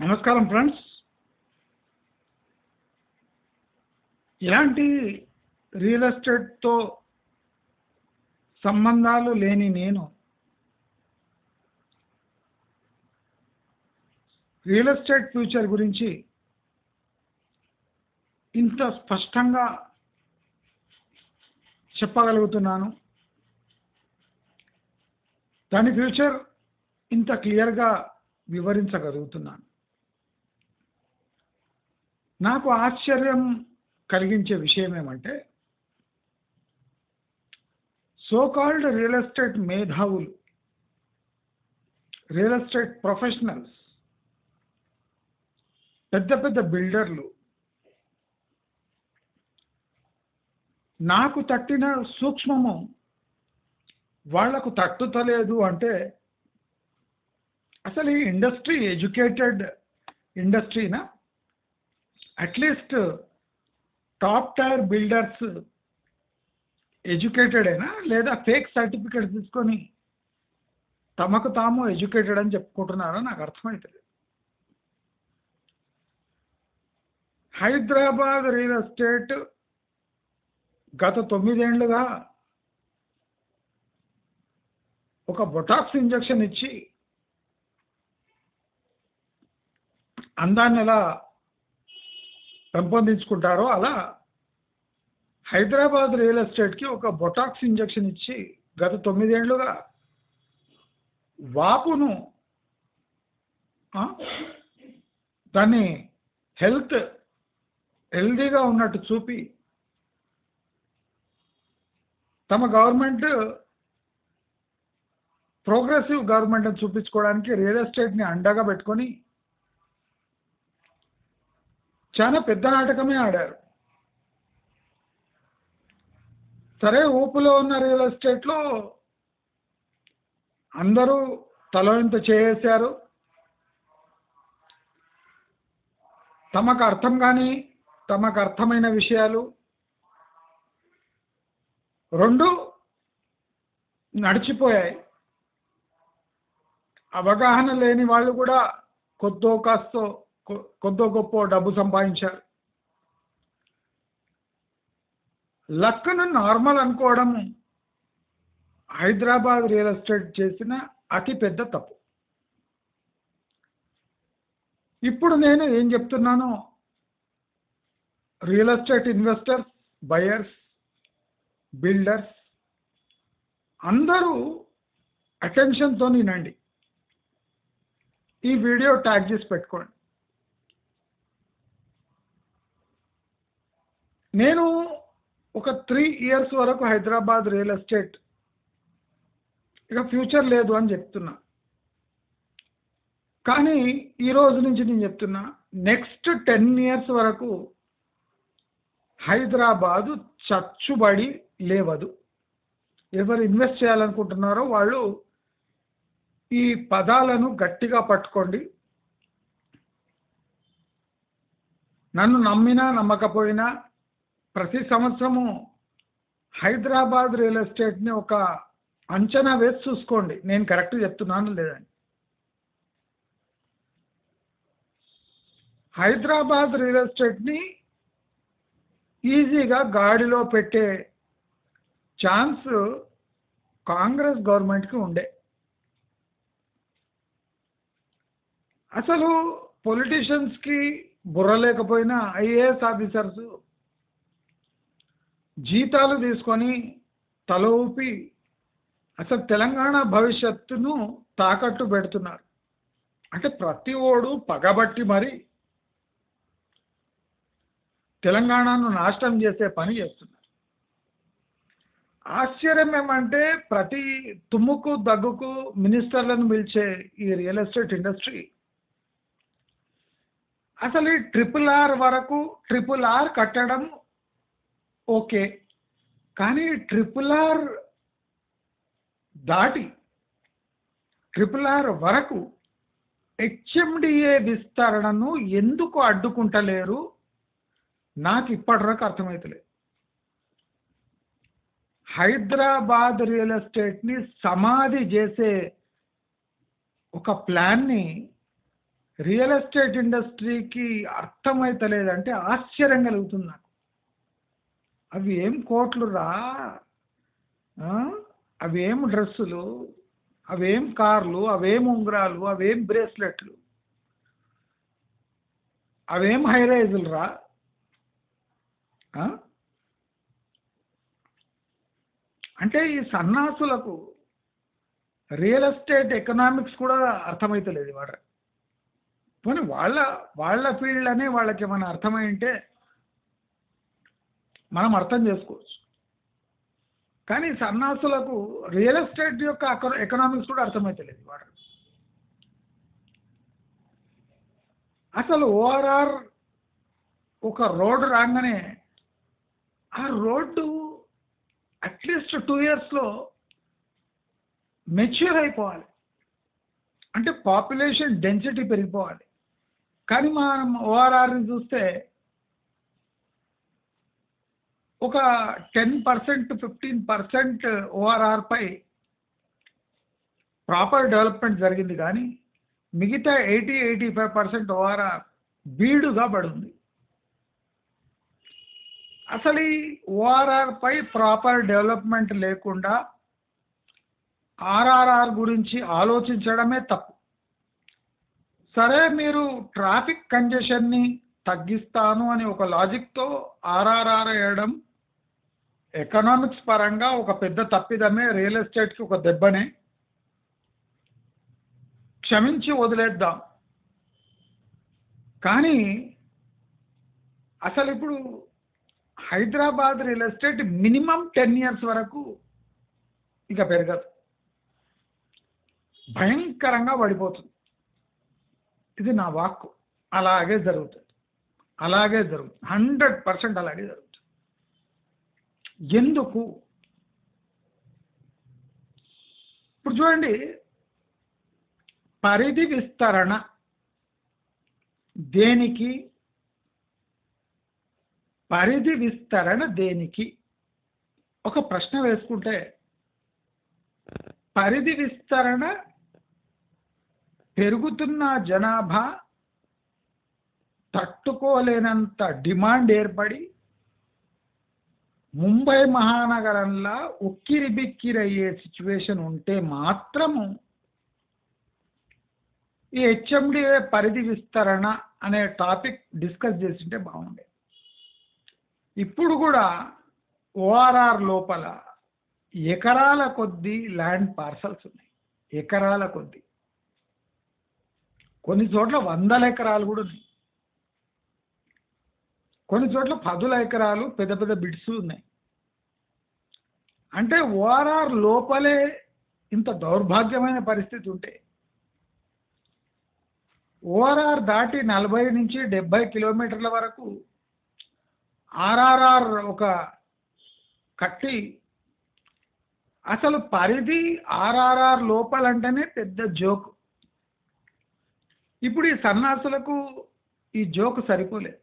నమస్కారం ఫ్రెండ్స్. ఇలాంటి రియల్ ఎస్టేట్తో సంబంధాలు లేని నేను రియల్ ఎస్టేట్ ఫ్యూచర్ గురించి ఇంత స్పష్టంగా చెప్పగలుగుతున్నాను, దాని ఫ్యూచర్ ఇంత క్లియర్గా వివరించగలుగుతున్నాను. నాకు ఆశ్చర్యం కలిగించే విషయం ఏమంటే, సోకాల్డ్ రియల్ ఎస్టేట్ మేధావులు, రియల్ ఎస్టేట్ ప్రొఫెషనల్స్, పెద్ద పెద్ద బిల్డర్లు నాకు తట్టిన సూక్ష్మము వాళ్లకు తట్టుతలేదు అంటే అసలు ఈ ఇండస్ట్రీ ఎడ్యుకేటెడ్ ఇండస్ట్రీనా? అట్లీస్ట్ టాప్ టైర్ బిల్డర్స్ ఎడ్యుకేటెడేనా, లేదా ఫేక్ సర్టిఫికేట్ తీసుకొని తమకు తాము ఎడ్యుకేటెడ్ అని చెప్పుకుంటున్నారో నాకు అర్థమవుతుంది. హైదరాబాద్ రియల్ ఎస్టేట్ గత 9 ఏళ్లుగా ఒక బొటాక్స్ ఇంజెక్షన్ ఇచ్చి అందాన్ని ఎలా పెంపొందించుకుంటారో అలా హైదరాబాద్ రియల్ ఎస్టేట్కి ఒక బొటాక్స్ ఇంజెక్షన్ ఇచ్చి గత 9 ఏళ్లుగా వాపును దాన్ని హెల్దీగా ఉన్నట్టు చూపి తమ గవర్నమెంట్ ప్రోగ్రెసివ్ గవర్నమెంట్ అని చూపించుకోవడానికి రియల్ ఎస్టేట్ని అండగా పెట్టుకొని చాలా పెద్ద నాటకమే ఆడారు. సరే, ఊపులో ఉన్న రియల్ ఎస్టేట్లో అందరూ తల ఇంత చేశారు. తమకు అర్థం కానీ తమకు అర్థమైన విషయాలు రెండు నడిచిపోయాయి. అవగాహన లేని వాళ్ళు కూడా కొద్దో గొప్ప డబ్బు సంపాదించారు. లక్ను నార్మల్ అనుకోవడం హైదరాబాద్ రియల్ ఎస్టేట్ చేసిన అతి పెద్ద తప్పు. ఇప్పుడు నేను ఏం చెప్తున్నానో real estate investors, buyers, builders అందరూ అటెన్షన్తో వినండి. ఈ వీడియో ట్యాగ్ చేసి పెట్టుకోండి. నేను ఒక 3 years వరకు హైదరాబాద్ రియల్ ఎస్టేట్ ఇక ఫ్యూచర్ లేదు అని చెప్తున్నా. కానీ ఈ రోజు నుంచి నేను చెప్తున్నా, నెక్స్ట్ 10 years వరకు హైదరాబాదు చచ్చుబడి లేవదు. ఎవరు ఇన్వెస్ట్ చేయాలనుకుంటున్నారో వాళ్ళు ఈ పదాలను గట్టిగా పట్టుకోండి. నన్ను నమ్మినా నమ్మకపోయినా ప్రతి సంవత్సరము హైదరాబాద్ రియల్ ఎస్టేట్ని ఒక అంచనా వేసి చూసుకోండి, నేను కరెక్ట్ చెప్తున్నాను లేదని. హైదరాబాద్ రియల్ ఎస్టేట్ని ఈజీగా గాడిలో పెట్టే ఛాన్స్ కాంగ్రెస్ గవర్నమెంట్కి ఉండే. అసలు పొలిటీషియన్స్కి బుర్ర లేకపోయినా ఐఏఎస్ ఆఫీసర్స్ జీతాలు తీసుకొని తల ఊపి అసలు తెలంగాణ భవిష్యత్తును తాకట్టు పెడుతున్నారు. అంటే ప్రతి ఓడు పగబట్టి మరి తెలంగాణను నాశనం చేసే పని చేస్తున్నారు. ఆశ్చర్యం ఏమంటే, ప్రతి తుమ్ముకు దగ్గుకు మినిస్టర్లను పిలిచే ఈ రియల్ ఎస్టేట్ ఇండస్ట్రీ అసలు ఈ RRR కట్టడం ఓకే, కానీ RRR దాటి RRR వరకు HMDA విస్తరణను ఎందుకు అడ్డుకుంటలేరు నాకు ఇప్పటివరకు అర్థమవుతలేదు. హైదరాబాద్ రియల్ ఎస్టేట్ని సమాధి చేసే ఒక ప్లాన్ని రియల్ ఎస్టేట్ ఇండస్ట్రీకి అర్థమైతలేదంటే ఆశ్చర్యం కలుగుతుంది నాకు. అవి ఏం కోట్లు రా, ఆ? అవేం డ్రెస్సులు, అవేం కార్లు, అవేం ఉంగరాలు, అవేం బ్రేస్లెట్లు, అవేం హైరైజులు రా. ఆ? అంటే ఈ సన్నాసులకు రియల్ ఎస్టేట్ ఎకనామిక్స్ కూడా అర్థమైతలేదు వాడ. పోనీ వాళ్ళ ఫీల్డ్ అని వాళ్ళకి ఏమైనా అర్థమై ఉంటే మనం అర్థం చేసుకోవచ్చు. కానీ సన్నాసులకు రియల్ ఎస్టేట్ యొక్క ఎకనామిక్స్ కూడా అర్థమైతలేదు వాడ. అసలు ఓఆర్ఆర్ ఒక రోడ్డు రాగానే ఆ రోడ్డు అట్లీస్ట్ 2 ఇయర్స్లో మెచ్యూర్ అయిపోవాలి, అంటే పాపులేషన్ డెన్సిటీ పెరిగిపోవాలి. కానీ మనం ఓఆర్ఆర్ని చూస్తే ఒక 10% 15% ఓఆర్ఆర్పై ప్రాపర్ డెవలప్మెంట్ జరిగింది, కానీ మిగతా 80-85% ఓఆర్ఆర్ బీడుగా పడింది. అసలు ఈ ఓఆర్ఆర్పై ప్రాపర్ డెవలప్మెంట్ లేకుండా ఆర్ఆర్ఆర్ గురించి ఆలోచించడమే తప్పు. సరే, మీరు ట్రాఫిక్ కంజెషన్ని తగ్గిస్తాను అని ఒక లాజిక్తో ఆర్ఆర్ఆర్ వేయడం ఎకనామిక్స్ పరంగా ఒక పెద్ద తప్పిదమే, రియల్ ఎస్టేట్కి ఒక దెబ్బనే, క్షమించి వదిలేద్దాం. కానీ అసలు ఇప్పుడు Hyderabad real estate minimum 10 years వరకు ఇక పెరగదు, భయంకరంగా పడిపోతుంది. ఇది నా వాక్కు. అలాగే జరుగుతుంది, 100% అలాగే జరుగుతుంది. ఎందుకు? ఇప్పుడు చూడండి, పరిధి విస్తరణ దేనికి? పరిధి విస్తరణ దేనికి? ఒక ప్రశ్న వేసుకుంటే, పరిధి విస్తరణ పెరుగుతున్న జనాభా తట్టుకోలేనంత డిమాండ్ ఏర్పడి ముంబై మహానగరంలో ఉక్కిరి బిక్కిరయ్యే సిచ్యువేషన్ ఉంటే మాత్రము ఈ హెచ్ఎండిఏ పరిధి విస్తరణ అనే టాపిక్ డిస్కస్ చేస్తుంటే బాగుండే. ఇప్పుడు కూడా ఓఆర్ఆర్ లోపల ఎకరాల కొద్దీ ల్యాండ్ పార్సల్స్ ఉన్నాయి, ఎకరాల కొద్దీ. కొన్ని చోట్ల 100 ఎకరాలు కూడా ఉన్నాయి, కొన్ని చోట్ల 10 ఎకరాలు పెద్ద పెద్ద బిడ్స్ ఉన్నాయి. అంటే ఓఆర్ఆర్ లోపలే ఇంత దౌర్భాగ్యమైన పరిస్థితి ఉంటే, ఓఆర్ఆర్ దాటి 40 నుంచి 70 కిలోమీటర్ల వరకు ఆర్ఆర్ఆర్ ఒక కట్టి, అసలు పరిధి ఆర్ఆర్ఆర్ లోపలంటేనే పెద్ద జోక్. ఇప్పుడు ఈ సన్నాసులకు ఈ జోక్ సరిపోలేదు.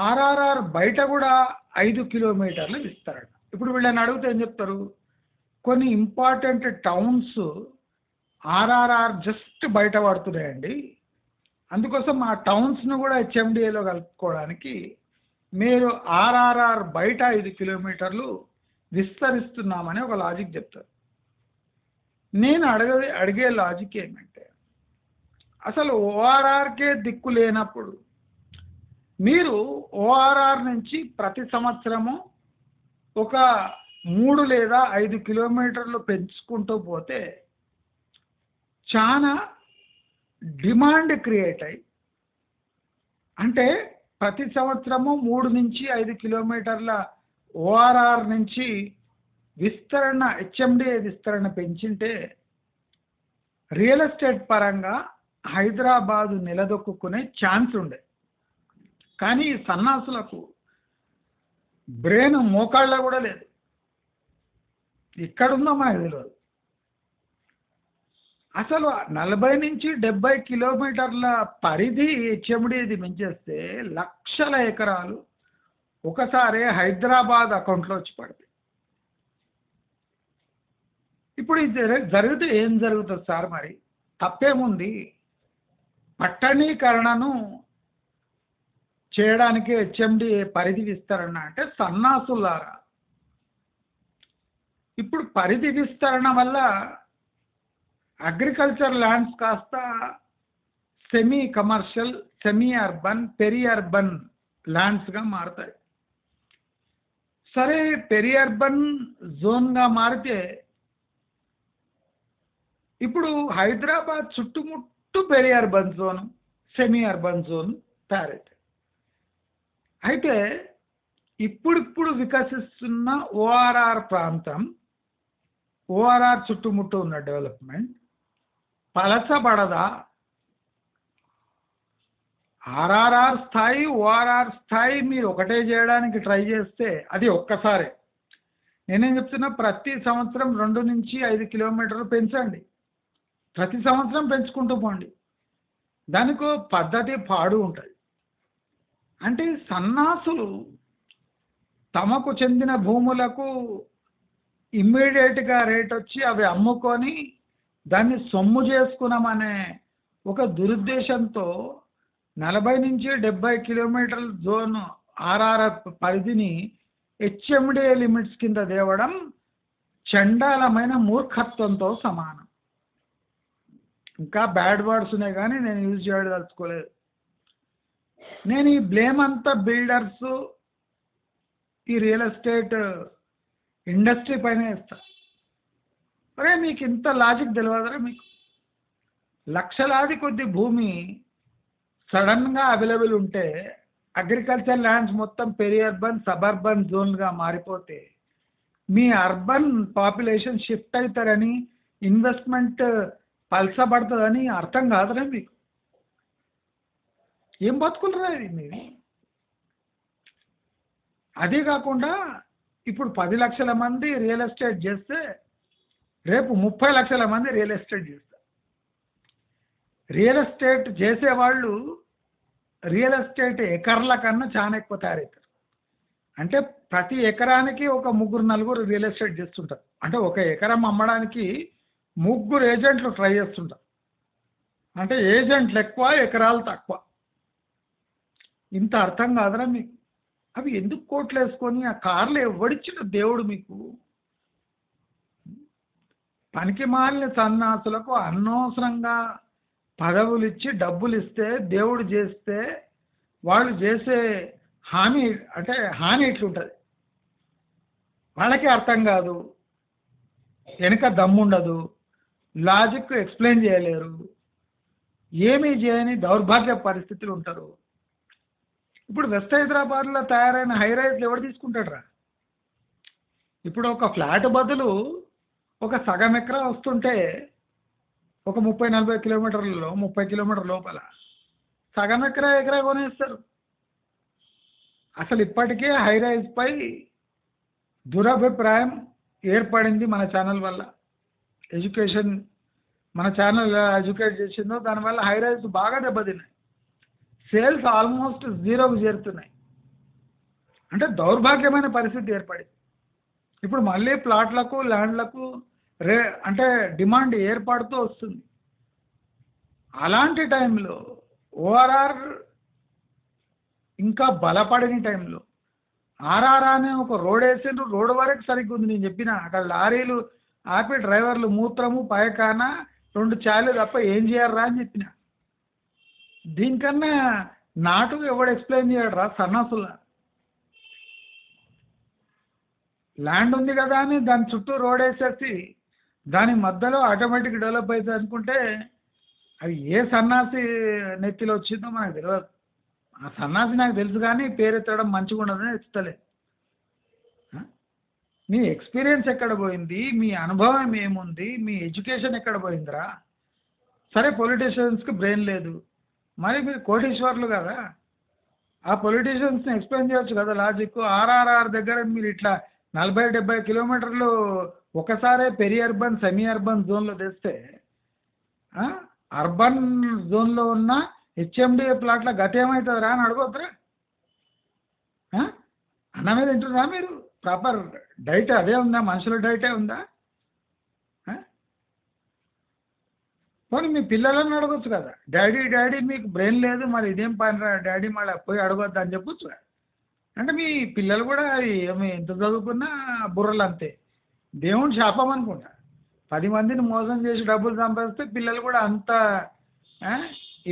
ఆర్ఆర్ఆర్ బయట కూడా 5 కిలోమీటర్ల విస్తరణ. ఇప్పుడు వీళ్ళని అడిగితే ఏం చెప్తారు? కొన్ని ఇంపార్టెంట్ టౌన్స్ ఆర్ఆర్ఆర్ జస్ట్ బయట పడుతున్నాయండి, అందుకోసం ఆ టౌన్స్ను కూడా హెచ్ఎండిఏలో కలుపుకోవడానికి మీరు ఆర్ఆర్ఆర్ బయట 5 కిలోమీటర్లు విస్తరిస్తున్నామని ఒక లాజిక్ చెప్తారు. నేను అడిగే లాజిక్ ఏమంటే, అసలు ఓఆర్ఆర్కే దిక్కు లేనప్పుడు మీరు ఓఆర్ఆర్ నుంచి ప్రతి సంవత్సరము ఒక 3 లేదా 5 కిలోమీటర్లు పెంచుకుంటూ పోతే చాలా డిమాండ్ క్రియేట్ అయ్యి, అంటే ప్రతి సంవత్సరము 3 నుంచి 5 కిలోమీటర్ల ఓఆర్ఆర్ నుంచి విస్తరణ, హెచ్ఎండిఏ విస్తరణ పెంచింటే రియల్ ఎస్టేట్ పరంగా హైదరాబాదు నిలదొక్కునే ఛాన్స్ ఉండే. కానీ ఈ సన్నాసులకు బ్రెయిన్ మోకాళ్ళ కూడా లేదు, ఎక్కడుందో మనకు తెలియదు. అసలు 40 నుంచి 70 కిలోమీటర్ల పరిధి హెచ్ఎండిఏది పెంచేస్తే లక్షల ఎకరాలు ఒకసారి హైదరాబాద్ అకౌంట్లో వచ్చి పడతాయి. ఇప్పుడు ఇది జరిగితే ఏం జరుగుతుంది సార్? మరి తప్పేముంది? పట్టణీకరణను చేయడానికి హెచ్ఎండి పరిధి విస్తరణ అంటే సన్నాసులారా. ఇప్పుడు పరిధి విస్తరణ వల్ల అగ్రికల్చర్ ల్యాండ్స్ కాస్త semi commercial, semi urban, peri urban ల్యాండ్స్గా మారుతాయి. సరే, పెరి అర్బన్ జోన్గా మారితే ఇప్పుడు హైదరాబాద్ చుట్టుముట్టు peri urban zone, semi urban zone తయారైతాయి. అయితే ఇప్పుడిప్పుడు వికసిస్తున్న ఓఆర్ఆర్ ప్రాంతం, ఓఆర్ఆర్ చుట్టుముట్టు ఉన్న డెవలప్మెంట్ పలసబడదా? ఆర్ఆర్ఆర్ స్థాయి, ఓఆర్ఆర్ స్థాయి మీరు ఒకటే చేయడానికి ట్రై చేస్తే అది ఒక్కసారే. నేనేం చెప్తున్నా, ప్రతి సంవత్సరం 2 నుంచి 5 కిలోమీటర్లు పెంచండి. ప్రతి సంవత్సరం పెంచుకుంటూ పోండి. దానికో పద్ధతి పాడు ఉంటుంది. అంటే సన్నాసులు తమకు చెందిన భూములకు ఇమ్మీడియట్గా రేట్ వచ్చి అవి అమ్ముకొని దాన్ని సొమ్ము చేసుకున్నామనే ఒక దురుద్దేశంతో 40 నుంచి 70 కిలోమీటర్ల జోన్ ఆర్ఆర్ఆర్ పరిధిని హెచ్ఎండిఏ లిమిట్స్ కింద తేవడం చండాలమైన మూర్ఖత్వంతో సమానం. ఇంకా బ్యాడ్ వర్డ్స్ ఉన్నాయి కానీ నేను యూజ్ చేయదలుచుకోలేదు. నేను ఈ బ్లేమ్ అంతా బిల్డర్స్, ఈ రియల్ ఎస్టేట్ ఇండస్ట్రీ పైన ఇస్తా. అరే మీకు ఇంత లాజిక్ తెలియదురా? మీకు లక్షలాది కొద్ది భూమి సడన్గా అవైలబుల్ ఉంటే అగ్రికల్చర్ ల్యాండ్స్ మొత్తం పెరి అర్బన్, సబర్బన్ జోన్గా మారిపోతే మీ అర్బన్ పాపులేషన్ షిఫ్ట్ అవుతారని, ఇన్వెస్ట్మెంట్ పలసబడుతుందని అర్థం కాదురా మీకు? ఏం బతుకులరా ఇది మీది? అదే కాకుండా ఇప్పుడు 10 లక్షల మంది రియల్ ఎస్టేట్ చేస్తే రేపు 30 లక్షల మంది రియల్ ఎస్టేట్ చేస్తారు. రియల్ ఎస్టేట్ చేసేవాళ్ళు రియల్ ఎస్టేట్ ఎకర్ల కన్నా చాలా ఎక్కువ తయారవుతారు. అంటే ప్రతి ఎకరానికి ఒక 3-4 రియల్ ఎస్టేట్ చేస్తుంటారు. అంటే ఒక ఎకరం అమ్మడానికి 3 ఏజెంట్లు ట్రై చేస్తుంటారు. అంటే ఏజెంట్లు ఎక్కువ, ఎకరాలు తక్కువ. ఇంత అర్థం కాదురా మీకు? అవి ఎందుకు కోట్లు వేసుకొని ఆ కార్లు ఎవడిచ్చిన దేవుడు మీకు? పనికి మాలిన సన్నాసులకు అనవసరంగా పదవులు ఇచ్చి డబ్బులు ఇస్తే దేవుడు చేస్తే వాళ్ళు చేసే హామీ అంటే హాని ఇట్లుంటుంది. వాళ్ళకి అర్థం కాదు, వెనుక దమ్ముండదు, లాజిక్ ఎక్స్ప్లెయిన్ చేయలేరు, ఏమీ చేయని దౌర్భాగ్య పరిస్థితులు ఉంటారు. ఇప్పుడు వెస్ట్ హైదరాబాద్లో తయారైన హైరైజ్లు ఎవరు తీసుకుంటాడురా? ఇప్పుడు ఒక ఫ్లాట్ బదులు ఒక సగం ఎకరా వస్తుంటే ఒక 30-40 కిలోమీటర్లలో, 30 కిలోమీటర్ లోపల సగం ఎకరా కొనేస్తారు. అసలు ఇప్పటికే హైరైజ్ పై దురభిప్రాయం ఏర్పడింది మన ఛానల్ వల్ల. ఎడ్యుకేషన్ మన ఛానల్ ఎడ్యుకేట్ చేసిందో దానివల్ల హైరైజ్ బాగా దెబ్బతిన్నాయి. సేల్స్ ఆల్మోస్ట్ 0కు చేరుతున్నాయి. అంటే దౌర్భాగ్యమైన పరిస్థితి ఏర్పడింది. ఇప్పుడు మళ్ళీ ప్లాట్లకు, ల్యాండ్లకు అంటే డిమాండ్ ఏర్పడుతూ వస్తుంది. అలాంటి టైంలో ఓఆర్ఆర్ ఇంకా బలపడిన టైంలో ఆర్ఆర్ అనే ఒక రోడ్ వేసిండ్రు. రోడ్ వరకు సరిగ్గా ఉంది. నేను చెప్పిన అక్కడ లారీలు ఆపి డ్రైవర్లు మూత్రము, పైకాన, 2 చాలు తప్ప ఏం చేయర్రా అని చెప్పిన. దీనికన్నా నాటు ఎవడు ఎక్స్ప్లెయిన్ చేయడరా సన్నాసుల? ల్యాండ్ ఉంది కదా అని దాని చుట్టూ రోడ్ వేసేసి దాని మధ్యలో ఆటోమేటిక్ డెవలప్ అవుతుంది అనుకుంటే అది ఏ సన్నాసి నెత్తిలో వచ్చిందో మనకు తెలియదు. ఆ సన్నాసి నాకు తెలుసు కానీ పేరు ఎత్తడం మంచిగా ఉండదని ఎత్తుతలేదు. మీ ఎక్స్పీరియన్స్ ఎక్కడ పోయింది? మీ అనుభవం ఏముంది? మీ ఎడ్యుకేషన్ ఎక్కడ పోయిందిరా? సరే, పొలిటీషియన్స్కి బ్రెయిన్ లేదు, మరి మీరు కోటీశ్వర్లు కదా, ఆ పొలిటీషియన్స్ని ఎక్స్ప్లెయిన్ చేయొచ్చు కదా లాజిక్. ఆర్ఆర్ఆర్ దగ్గర మీరు ఇట్లా 40-70 కిలోమీటర్లు ఒకసారే పెరి అర్బన్, సెమీ అర్బన్ జోన్లో తెస్తే అర్బన్ జోన్లో ఉన్న హెచ్ఎండిఏ ప్లాట్ల గతి ఏమవుతుందిరా అని అడగొద్దురా? అన్నమే తింటున్నారా మీరు? ప్రాపర్ డైట్ అదే ఉందా? మనుషుల డైటే ఉందా? పోనీ మీ పిల్లలను అడగొచ్చు కదా, డాడీ డాడీ మీకు బ్రెయిన్ లేదు మరి ఇదేం పని రా డాడీ మళ్ళీ పోయి అడగొద్దు అని చెప్పొచ్చు కదా. అంటే మీ పిల్లలు కూడా ఏమి ఎంత చదువుకున్నా బుర్రలు అంతే, దేవుని శాపం అనుకుంటా. 10 మందిని మోసం చేసి డబ్బులు సంపాదిస్తే పిల్లలు కూడా అంత ఆ,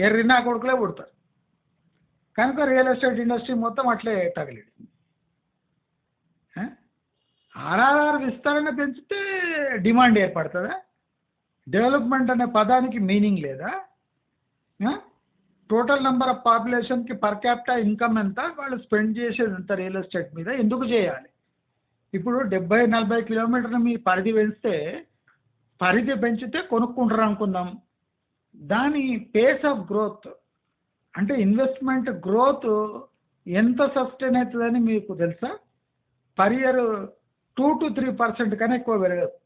ఎర్రినా కొడుకులే పుడతారు. కనుక రియల్ ఎస్టేట్ ఇండస్ట్రీ మొత్తం అట్లే తగిలింది. ఆర్ఆర్ఆర్ విస్తరణ పెంచితే డిమాండ్ ఏర్పడుతుందా? డెవలప్మెంట్ అనే పదానికి మీనింగ్ లేదా? టోటల్ నెంబర్ ఆఫ్ పాపులేషన్కి పర్ క్యాపిటల్ ఇన్కమ్ ఎంత, వాళ్ళు స్పెండ్ చేసేది ఎంత రియల్ ఎస్టేట్ మీద, ఎందుకు చేయాలి? ఇప్పుడు 70-40 కిలోమీటర్లు మీ పరిధి పెంచితే, పరిధి పెంచితే కొనుక్కుంటారు అనుకుందాం. దాని పేస్ ఆఫ్ గ్రోత్ అంటే ఇన్వెస్ట్మెంట్ గ్రోత్ ఎంత సస్టైన్ అవుతుందని మీకు తెలుసా? పర్ ఇయర్ 2-3% కన్నా ఎక్కువ పెరగదు.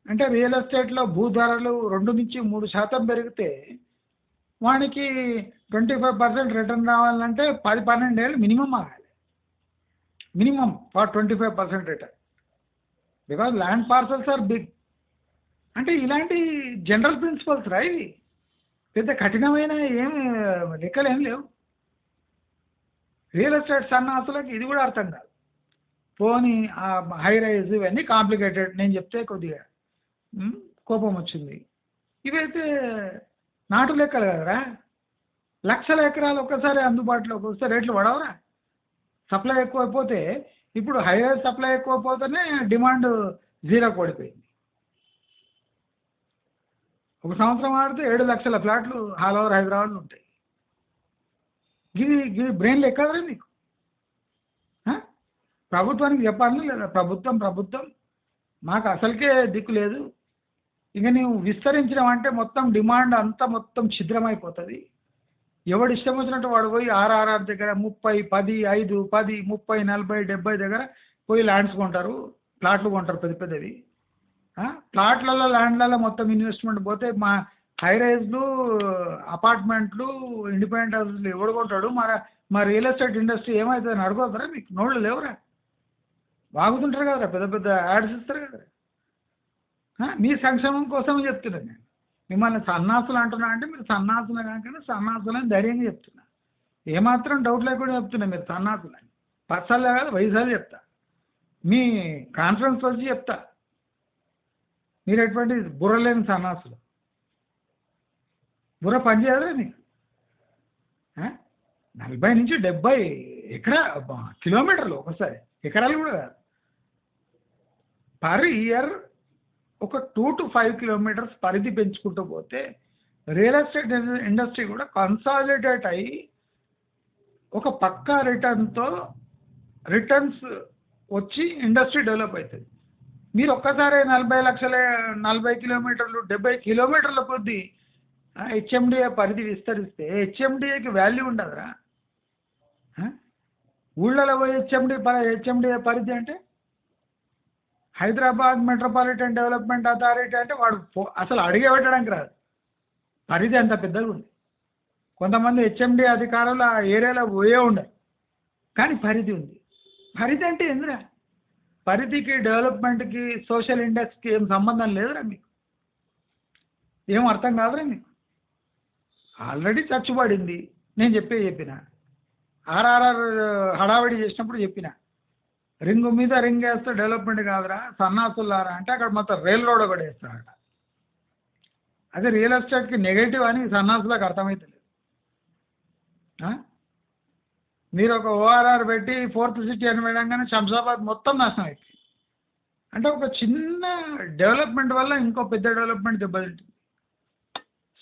అంటే రియల్ ఎస్టేట్లో భూధరలు 2-3% పెరిగితే వానికి 25% రిటర్న్ రావాలంటే 10-12 ఏళ్ళు మినిమం ఆగాలి. Minimum for 25% return, because land parcels are big. అంటే ఇలాంటి జనరల్ ప్రిన్సిపల్స్ రా ఇవి, పెద్ద కఠినమైన ఏం లెక్కలు ఏం లేవు. రియల్ ఎస్టేట్ సన్నాసులకు ఇది కూడా అర్థం కాదు. పోనీ ఆ హై రైజ్ ఇవన్నీ కాంప్లికేటెడ్, నేను చెప్తే కొద్దిగా కోపం వచ్చింది. ఇవైతే నాటు లెక్కలు కదరా, లక్షల ఎకరాలు ఒక్కసారి అందుబాటులోకి వస్తే రేట్లు పడవరా? సప్లై ఎక్కువైపోతే, ఇప్పుడు హై రైజ్ సప్లై ఎక్కువైపోతేనే డిమాండ్ జీరో పడిపోయింది. ఒక సంవత్సరం ఆడితే 7 లక్షల ఫ్లాట్లు ఆల్ ఓవర్ హైదరాబాద్లో ఉంటాయి. ఇది బ్రెయిన్లు ఎక్కడరా మీకు? ప్రభుత్వానికి చెప్పాలి లేదా? ప్రభుత్వం మాకు అసలుకే దిక్కు లేదు, ఇక నువ్వు విస్తరించినావంటే మొత్తం డిమాండ్ అంతా మొత్తం ఛిద్రమైపోతుంది. ఎవడు ఇష్టం వచ్చినట్టు వాడు పోయి ఆర్ఆర్ఆర్ దగ్గర 30, 10, 5, 10, 30, 40, 70 దగ్గర పోయి ల్యాండ్స్ కొంటారు, ప్లాట్లు కొంటారు పెద్ద పెద్దవి. ప్లాట్లలో ల్యాండ్లలో మొత్తం ఇన్వెస్ట్మెంట్ పోతే మా హై రైజ్లు అపార్ట్మెంట్లు ఇండిపెండెంట్ హౌస్లు ఎవడు కొంటాడు? మా రియల్ ఎస్టేట్ ఇండస్ట్రీ ఏమవుతుందని అడుగుతారా? మీకు నోళ్ళు లేవురా? వాగుతుంటారు కదరా, పెద్ద పెద్ద యాడ్స్ ఇస్తారు కదా. మీ సంక్షేమం కోసమే చెప్తున్నాను నేను. మిమ్మల్ని సన్నాసులు అంటున్నా అంటే మీరు సన్నాసులు కాకుండా సన్నాసులని ధైర్యంగా చెప్తున్నా, ఏమాత్రం డౌట్ లేకుండా చెప్తున్నా మీరు సన్నాసులని. 10 సార్లు కాదు 10 సార్లు చెప్తా, మీ కాన్ఫరెన్స్ వచ్చి చెప్తా. మీరు ఎటువంటి బుర్ర లేని సన్నాసులు, బుర్ర పనిచేయదురా మీకు. 40-70 కిలోమీటర్లు ఒకసారి, ఎకరాలు కూడా కాదు, పర్ ఇయర్ ఒక 2-5 కిలోమీటర్స్ పరిధి పెంచుకుంటూ పోతే రియల్ ఎస్టేట్ ఇండస్ట్రీ కూడా కన్సాలిడేట్ అయ్యి ఒక పక్కా రిటర్న్స్ వచ్చి ఇండస్ట్రీ డెవలప్ అవుతుంది. మీరు ఒక్కసారి 40 కిలోమీటర్లు 70 కిలోమీటర్ల కొద్దీ హెచ్ఎండిఏ పరిధి విస్తరిస్తే హెచ్ఎండిఏకి వాల్యూ ఉండదురా? ఊళ్ళలో పోయి హెచ్ఎండిఏ పరిధి అంటే హైదరాబాద్ మెట్రోపాలిటన్ డెవలప్మెంట్ అథారిటీ అంటే వాడు అసలు అడిగే పెట్టడానికి రాదు, పరిధి అంత పెద్దగా ఉంది. కొంతమంది హెచ్ఎండి అధికారులు ఆ ఏరియాలో పోయే ఉండరు, కానీ పరిధి ఉంది. పరిధి అంటే ఎందురా? పరిధికి డెవలప్మెంట్కి సోషల్ ఇండెక్స్కి ఏం సంబంధం లేదురా మీకు? ఏం అర్థం కాదురా మీకు? ఆల్రెడీ చచ్చుబడింది. నేను చెప్పిన ఆర్ఆర్ఆర్ హడావిడి చేసినప్పుడు చెప్పిన, రింగు మీద రింగ్ వేస్తే డెవలప్మెంట్ కాదురా సన్నాసులారా అంటే అక్కడ మొత్తం రైల్ రోడ్ ఒకటి వేస్తారట. అదే రియల్ ఎస్టేట్కి నెగటివ్ అని సన్నాసులకు అర్థమవుతలేదు. మీరు ఒక ఓఆర్ఆర్ పెట్టి 4th సిటీ అని వెళ్ళంగానే శంషాబాద్ మొత్తం నాశనం అవుతుంది. అంటే ఒక చిన్న డెవలప్మెంట్ వల్ల ఇంకో పెద్ద డెవలప్మెంట్ దెబ్బతింటుంది.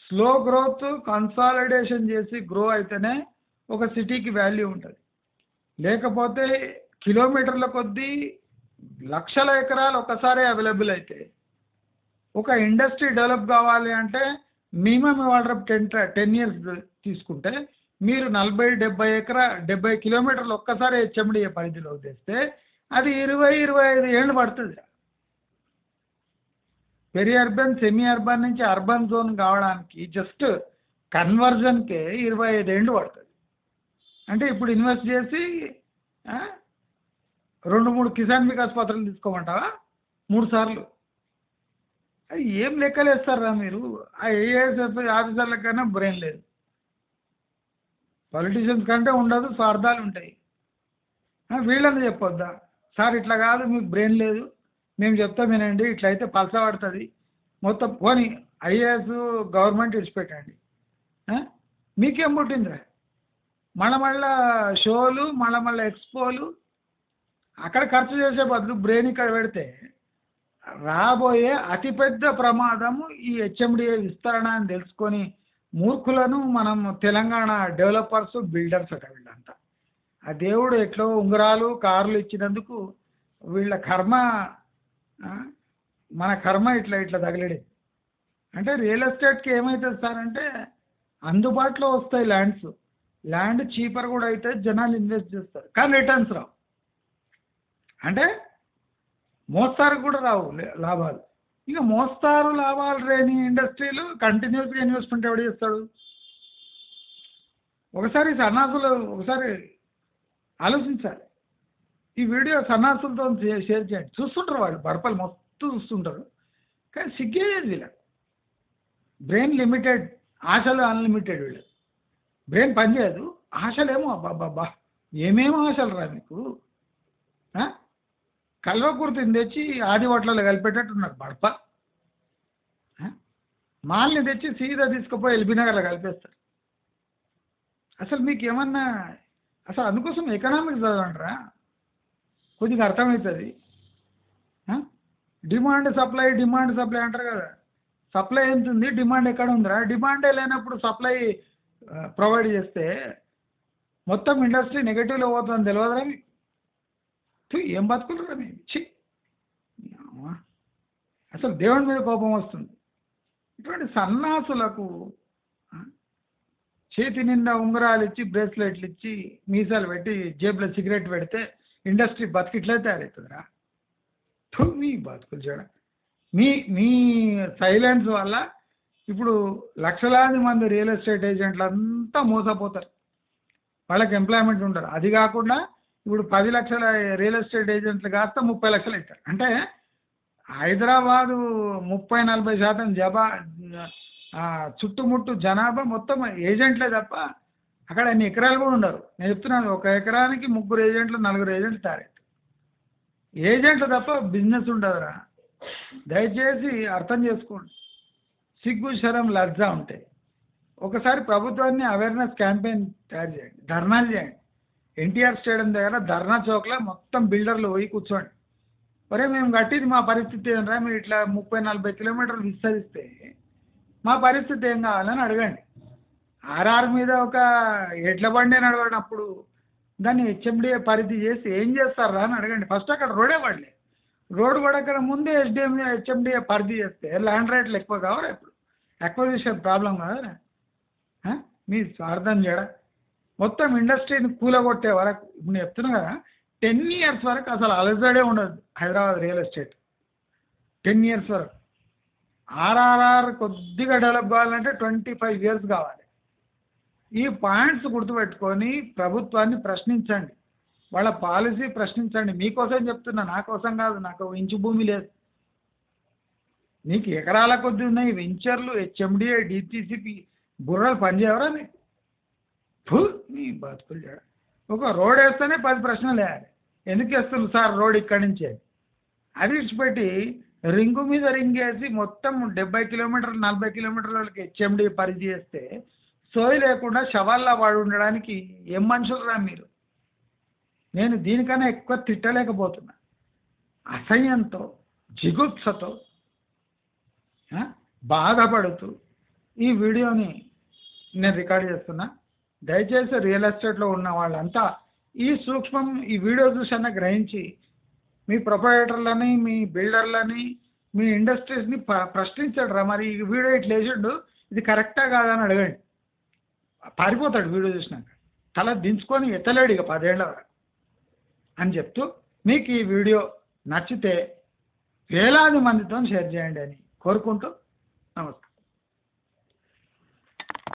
స్లో గ్రోత్ కన్సాలిడేషన్ చేసి గ్రో అయితేనే ఒక సిటీకి వాల్యూ ఉంటుంది. లేకపోతే కిలోమీటర్ల కొద్దీ లక్షల ఎకరాలు ఒకసారి అవైలబుల్ అయితే ఒక ఇండస్ట్రీ డెవలప్ కావాలి అంటే మినిమం ఆర్డర్ 10 ఇయర్స్ తీసుకుంటే మీరు 40-70 కిలోమీటర్లు ఒక్కసారి హెచ్ఎండిఏ పరిధిలో తెస్తే అది 20-25 ఏళ్ళు పడుతుంది. పెరి అర్బన్ సెమీ అర్బన్ నుంచి అర్బన్ జోన్ కావడానికి జస్ట్ కన్వర్జన్కే 25 ఏళ్ళు పడుతుంది. అంటే ఇప్పుడు ఇన్వెస్ట్ చేసి 2-3 కిసాన్ వికాస్ పత్రాలు తీసుకోమంటావా? 3 సార్లు ఏం లెక్కలేస్తారా మీరు? ఆ ఐఏఎస్ ఆఫీసర్ల కన్నా బ్రెయిన్ లేదు. పొలిటీషియన్స్ కంటే ఉండదు, స్వార్థాలు ఉంటాయి. వీళ్ళని చెప్పొద్దా? సార్ ఇట్లా కాదు, మీకు బ్రెయిన్ లేదు, మేము చెప్తాం వినండి, ఇట్లయితే పలస పడుతుంది మొత్తం పోనీ ఐఏఎస్ గవర్నమెంట్ విడిచిపెట్టండి. మీకేం పుట్టిందిరా? మళ్ళా షోలు, మళ్ళా ఎక్స్పోలు, అక్కడ ఖర్చు చేసే బదులు బ్రెయిన్ ఇక్కడ పెడితే రాబోయే అతిపెద్ద ప్రమాదము ఈ హెచ్ఎండిఏ విస్తరణ అని తెలుసుకొని మూర్ఖులను మనం తెలంగాణ డెవలపర్స్ బిల్డర్స్ అట వీళ్ళంతా. ఆ దేవుడు ఎట్లో ఉంగరాలు కార్లు ఇచ్చినందుకు వీళ్ళ కర్మ, మన కర్మ ఇట్లా ఇట్లా తగిలడే. అంటే రియల్ ఎస్టేట్కి ఏమవుతుంది సార్ అంటే అందుబాటులో వస్తాయి ల్యాండ్స్, ల్యాండ్ చీపర్ కూడా అయితే జనాలు ఇన్వెస్ట్ చేస్తారు, కానీ రిటర్న్స్ రావు. అంటే మోస్తారు కూడా రావు లాభాలు. ఇక మోస్తారు లాభాలు లేని ఇండస్ట్రీలు కంటిన్యూస్గా ఇన్వెస్ట్మెంట్ ఎవడు చేస్తాడు? ఒకసారి సన్నాసులు ఒకసారి ఆలోచించాలి. ఈ వీడియో సన్నాసులతో షేర్ చేయండి, చూస్తుంటారు వాళ్ళు, బడపలు మొత్తం చూస్తుంటారు, కానీ సిగ్గేది వీళ్ళకి. బ్రెయిన్ లిమిటెడ్, ఆశలు అన్లిమిటెడ్. వీళ్ళు బ్రెయిన్ పనిచేయదు, ఆశలేమో అబ్బాబ్బా ఏమేమో ఆశలు రా మీకు. కల్వకుర్తిని తెచ్చి ఆది హోటల్లో కలిపేటట్టున్నారు బడప. మాల్ని తెచ్చి సీదా తీసుకుపోయి ఎల్బీనగర్లో కలిపేస్తారు. అసలు మీకు ఏమన్నా అసలు అందుకోసం ఎకనామిక్స్ చదవండిరా, కొద్దిగా అర్థమవుతుంది. డిమాండ్ సప్లై అంటారు కదా, సప్లై ఎంత ఉంది, డిమాండ్ ఎక్కడ ఉందిరా? డిమాండే లేనప్పుడు సప్లై ప్రొవైడ్ చేస్తే మొత్తం ఇండస్ట్రీ నెగటివ్లో పోతుందని తెలియదురా మీకు? ఏం బతుకులరా మేము? అసలు దేవుని మీద కోపం వస్తుంది. ఇటువంటి సన్నాసులకు చేతి నిండా ఉంగరాలు ఇచ్చి, బ్రేస్లెట్లు ఇచ్చి, మీసాలు పెట్టి, జేబులో సిగరెట్ పెడితే ఇండస్ట్రీ బతికిట్లే తయారవుతుందిరా. మీ బతుకులు చూడ, మీ సైలెన్స్ వల్ల ఇప్పుడు లక్షలాది మంది రియల్ ఎస్టేట్ ఏజెంట్లు అంతా మోసపోతారు, వాళ్ళకి ఎంప్లాయ్మెంట్ ఉంటారు. అది కాకుండా ఇప్పుడు 10 లక్షల రియల్ ఎస్టేట్ ఏజెంట్లు కాస్త 30 లక్షలు అవుతారు. అంటే హైదరాబాదు 30-40% చుట్టుముట్టు జనాభా మొత్తం ఏజెంట్లే తప్ప అక్కడ అన్ని ఎకరాలు కూడా ఉండరు. నేను చెప్తున్నాను, ఒక ఎకరానికి 3 ఏజెంట్లు 4 ఏజెంట్లు తయారవుతారు. ఏజెంట్లు తప్ప బిజినెస్ ఉండదురా. దయచేసి అర్థం చేసుకోండి. సిగ్గు, శరం, లజ్జ ఉంటాయి. ఒకసారి ప్రభుత్వాన్ని అవేర్నెస్ క్యాంపెయిన్ తయారు చేయండి, ధర్నాలు చేయండి. ఎన్టీఆర్ స్టేడియం దగ్గర ధర్నా చౌక్లో మొత్తం బిల్డర్లు పోయి కూర్చోండి. ఒరే మేము కట్టింది మా పరిస్థితి ఏంట్రా, మీరు ఇట్లా 30-40 కిలోమీటర్లు విస్తరిస్తే మా పరిస్థితి ఏం కావాలని అడగండి. ఆర్ఆర్ మీద ఒక ఎడ్ల బండి నడవనప్పుడు దాన్ని హెచ్ఎండిఏ పరిధి చేసి ఏం చేస్తారా అని అడగండి. ఫస్ట్ అక్కడ రోడే పడలేదు, రోడ్డు పడక్కడ ముందే హెచ్ఎండిఏ పరిధి చేస్తే ల్యాండ్ రేట్లు ఎక్కువ కావాలి. ఇప్పుడు అక్విజిషన్ ప్రాబ్లం కాదా? మీ స్వార్థం చేయడం మొత్తం ఇండస్ట్రీని కూలగొట్టే వరకు. ఇప్పుడు నేను చెప్తున్నా కదా, 10 years వరకు అసలు అలజడే ఉండదు హైదరాబాద్ రియల్ ఎస్టేట్. 10 years వరకు. ఆర్ఆర్ఆర్ కొద్దిగా డెవలప్ కావాలంటే 25 years కావాలి. ఈ పాయింట్స్ గుర్తుపెట్టుకొని ప్రభుత్వాన్ని ప్రశ్నించండి, వాళ్ళ పాలసీ ప్రశ్నించండి. మీకోసం చెప్తున్నా, నా కోసం కాదు. నాకు ఇంచు భూమి లేదు, మీకు ఎకరాల కొద్ది ఉన్నాయి. వెంచర్లు, హెచ్ఎండిఏ, డిటిసిపి బుర్రలు పనిచేయవరా మీకు? మీ బతుకులు చేయడం. ఒక రోడ్ వేస్తేనే 10 ప్రశ్నలు వేయాలి. ఎందుకు వేస్తుంది సార్ రోడ్ ఇక్కడి నుంచే? అది విడిచిపెట్టి రింగు మీద రింగ్ వేసి మొత్తం 70 కిలోమీటర్లు 40 కిలోమీటర్లకి హెచ్ఎండి పరిధి చేస్తే సోయి లేకుండా శవాల్లా వాడు ఉండడానికి ఏం మనుషులురా మీరు? నేను దీనికన్నా ఎక్కువ తిట్టలేకపోతున్నా. అసహ్యంతో, జిగుప్సతో, బాధపడుతూ ఈ వీడియోని నేను రికార్డ్ చేస్తున్నా. దయచేసి రియల్ ఎస్టేట్లో ఉన్న వాళ్ళంతా ఈ సూక్ష్మం, ఈ వీడియో చూసన్నా గ్రహించి మీ ప్రొపరేటర్లని, మీ బిల్డర్లని, మీ ఇండస్ట్రీస్ని ప్రశ్నించడు రా. మరి ఈ వీడియో ఇట్లా వేసిండు, ఇది కరెక్టా కాదా అని అడగండి. పారిపోతాడు వీడియో చూసినాక, తల దించుకొని ఎత్తలేడు ఇక 10 ఏళ్ల వరకు అని చెప్తూ, మీకు ఈ వీడియో నచ్చితే వేలాది మందితో షేర్ చేయండి అని కోరుకుంటూ నమస్కారం.